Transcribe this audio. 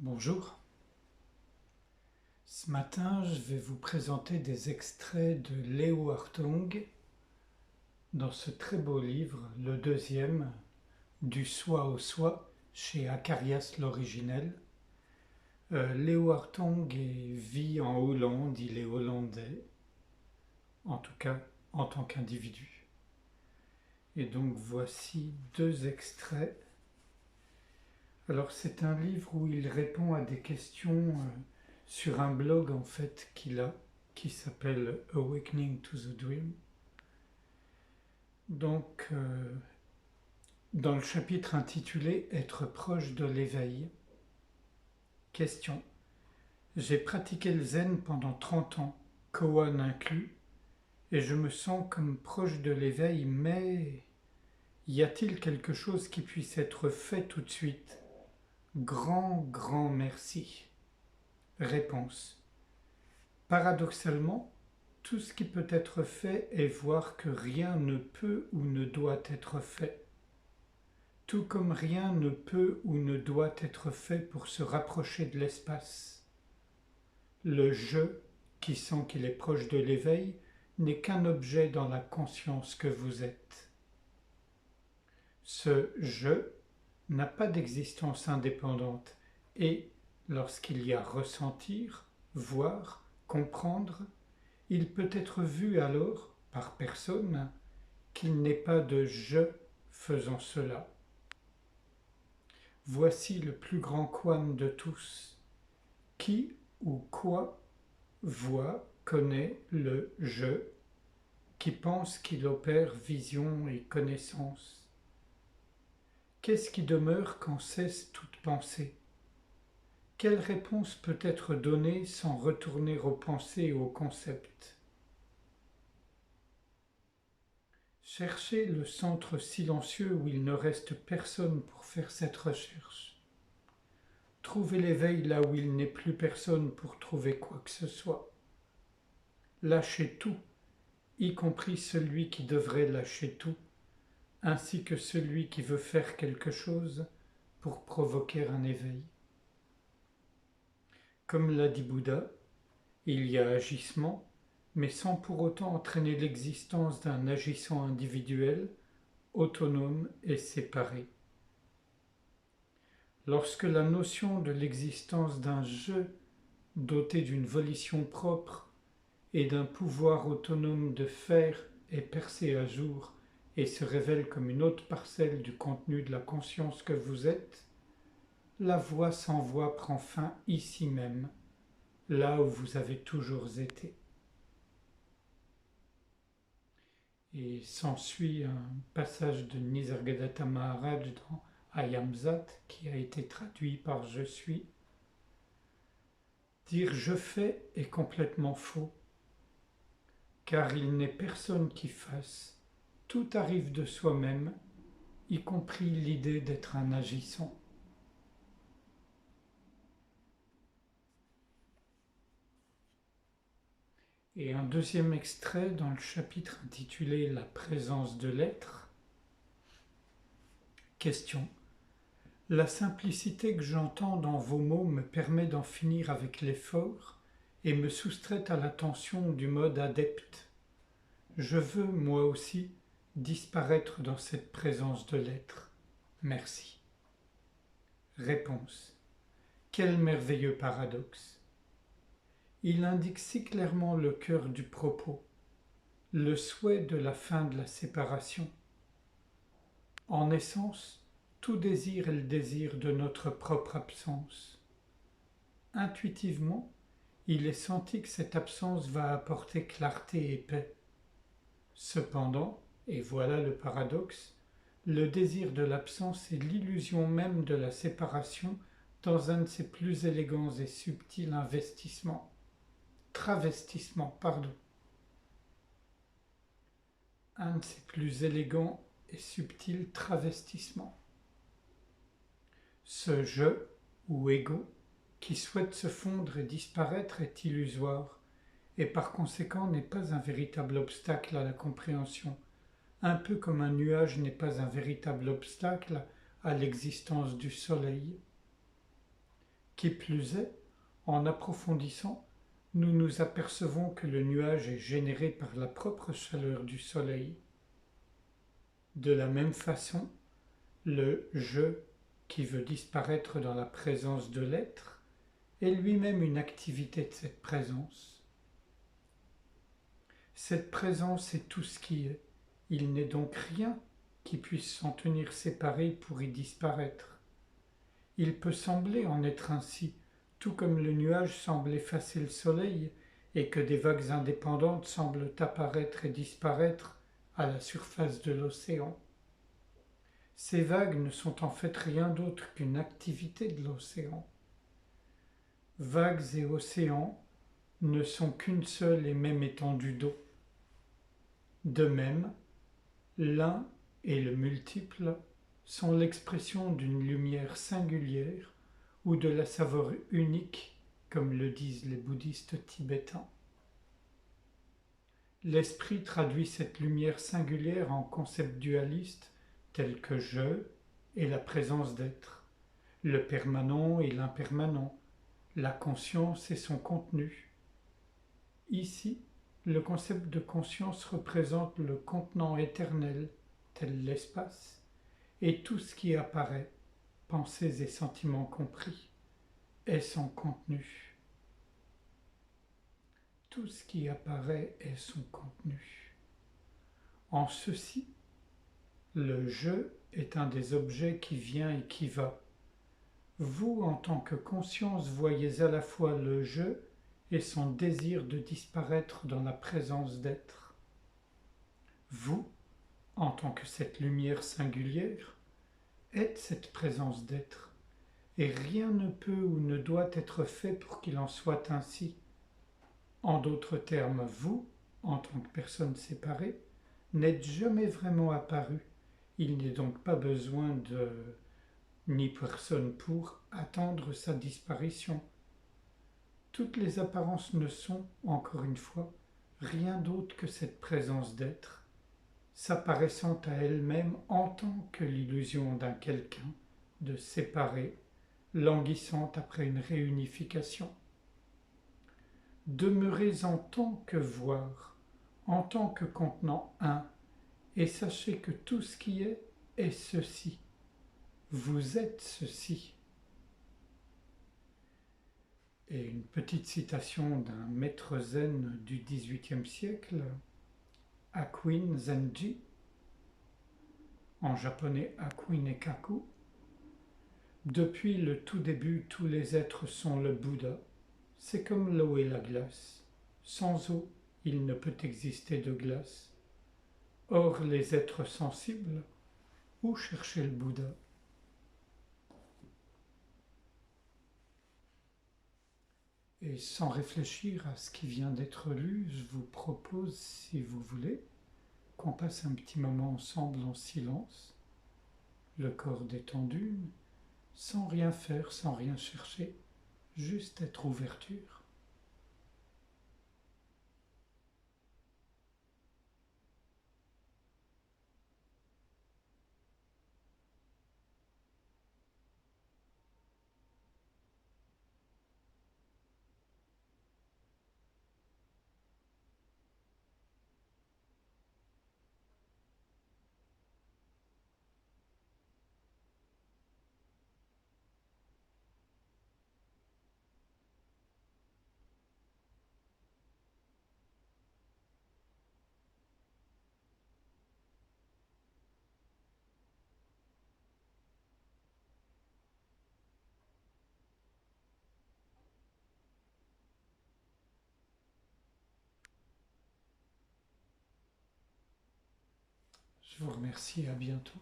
Bonjour. Ce matin, je vais vous présenter des extraits de Léo Hartung dans ce très beau livre, le deuxième, Du soi au soi, chez Acarias l'originel. Léo Hartung vit en Hollande, il est hollandais, en tout cas en tant qu'individu. Et donc voici deux extraits. Alors c'est un livre où il répond à des questions sur un blog en fait qu'il a, qui s'appelle Awakening to the Dream. Donc dans le chapitre intitulé Être proche de l'éveil, question. J'ai pratiqué le zen pendant 30 ans, koan inclus, et je me sens comme proche de l'éveil, mais y a-t-il quelque chose qui puisse être fait tout de suite? Grand merci. Réponse. Paradoxalement, tout ce qui peut être fait est voir que rien ne peut ou ne doit être fait, tout comme rien ne peut ou ne doit être fait pour se rapprocher de l'espace. Le je, qui sent qu'il est proche de l'éveil, n'est qu'un objet dans la conscience que vous êtes. Ce je n'a pas d'existence indépendante et, lorsqu'il y a ressentir, voir, comprendre, il peut être vu alors, par personne, qu'il n'est pas de je faisant cela. Voici le plus grand koan de tous. Qui ou quoi voit, connaît le je, qui pense qu'il opère vision et connaissance. Qu'est-ce qui demeure quand cesse toute pensée? Quelle réponse peut être donnée sans retourner aux pensées et aux concepts? Cherchez le centre silencieux où il ne reste personne pour faire cette recherche. Trouvez l'éveil là où il n'est plus personne pour trouver quoi que ce soit. Lâchez tout, y compris celui qui devrait lâcher tout, ainsi que celui qui veut faire quelque chose pour provoquer un éveil. Comme l'a dit Bouddha, il y a agissement, mais sans pour autant entraîner l'existence d'un agissant individuel, autonome et séparé. Lorsque la notion de l'existence d'un je doté d'une volition propre et d'un pouvoir autonome de faire est percée à jour et se révèle comme une autre parcelle du contenu de la conscience que vous êtes, la voie sans voie prend fin ici même, là où vous avez toujours été. Et s'ensuit un passage de Nisargadatta Maharaj dans Ayamzat qui a été traduit par Je suis. Dire je fais est complètement faux, car il n'est personne qui fasse, tout arrive de soi-même, y compris l'idée d'être un agissant. Et un deuxième extrait dans le chapitre intitulé La présence de l'être. Question. La simplicité que j'entends dans vos mots me permet d'en finir avec l'effort et me soustrait à l'attention du mode adepte. Je veux, moi aussi, disparaître dans cette présence de l'être. Merci. Réponse. Quel merveilleux paradoxe. Il indique si clairement le cœur du propos, le souhait de la fin de la séparation. En essence, tout désir est le désir de notre propre absence. Intuitivement, il est senti que cette absence va apporter clarté et paix. Cependant, et voilà le paradoxe, le désir de l'absence est l'illusion même de la séparation dans un de ses plus élégants et subtils travestissements. Un de ses plus élégants et subtils travestissements. Ce je, ou ego, qui souhaite se fondre et disparaître est illusoire, et par conséquent n'est pas un véritable obstacle à la compréhension, un peu comme un nuage n'est pas un véritable obstacle à l'existence du soleil. Qui plus est, en approfondissant, nous nous apercevons que le nuage est généré par la propre chaleur du soleil. De la même façon, le je qui veut disparaître dans la présence de l'être est lui-même une activité de cette présence. Cette présence est tout ce qui est. Il n'est donc rien qui puisse s'en tenir séparé pour y disparaître. Il peut sembler en être ainsi, tout comme le nuage semble effacer le soleil et que des vagues indépendantes semblent apparaître et disparaître à la surface de l'océan. Ces vagues ne sont en fait rien d'autre qu'une activité de l'océan. Vagues et océans ne sont qu'une seule et même étendue d'eau. De même, l'un et le multiple sont l'expression d'une lumière singulière ou de la saveur unique, comme le disent les bouddhistes tibétains. L'esprit traduit cette lumière singulière en concepts dualistes tels que je et la présence d'être, le permanent et l'impermanent, la conscience et son contenu. Ici, le concept de conscience représente le contenant éternel, tel l'espace, et tout ce qui apparaît, pensées et sentiments compris, est son contenu. Tout ce qui apparaît est son contenu. En ceci, le je est un des objets qui vient et qui va. Vous, en tant que conscience, voyez à la fois le je et son désir de disparaître dans la présence d'être. Vous, en tant que cette lumière singulière, êtes cette présence d'être, et rien ne peut ou ne doit être fait pour qu'il en soit ainsi. En d'autres termes, vous, en tant que personne séparée, n'êtes jamais vraiment apparu. Il n'est donc pas besoin de ni personne pour attendre sa disparition. Toutes les apparences ne sont, encore une fois, rien d'autre que cette présence d'être, s'apparaissant à elle-même en tant que l'illusion d'un quelqu'un, de séparé, languissant après une réunification. Demeurez en tant que voir, en tant que contenant un, et sachez que tout ce qui est ceci. Vous êtes ceci. Et une petite citation d'un maître zen du XVIIIe siècle, Hakuin Zenji, en japonais Hakuin Ekaku. Depuis le tout début, tous les êtres sont le Bouddha. C'est comme l'eau et la glace. Sans eau, il ne peut exister de glace. Or, les êtres sensibles, où chercher le Bouddha? Et sans réfléchir à ce qui vient d'être lu, je vous propose, si vous voulez, qu'on passe un petit moment ensemble en silence, le corps détendu, sans rien faire, sans rien chercher, juste être ouverture. Je vous remercie, à bientôt.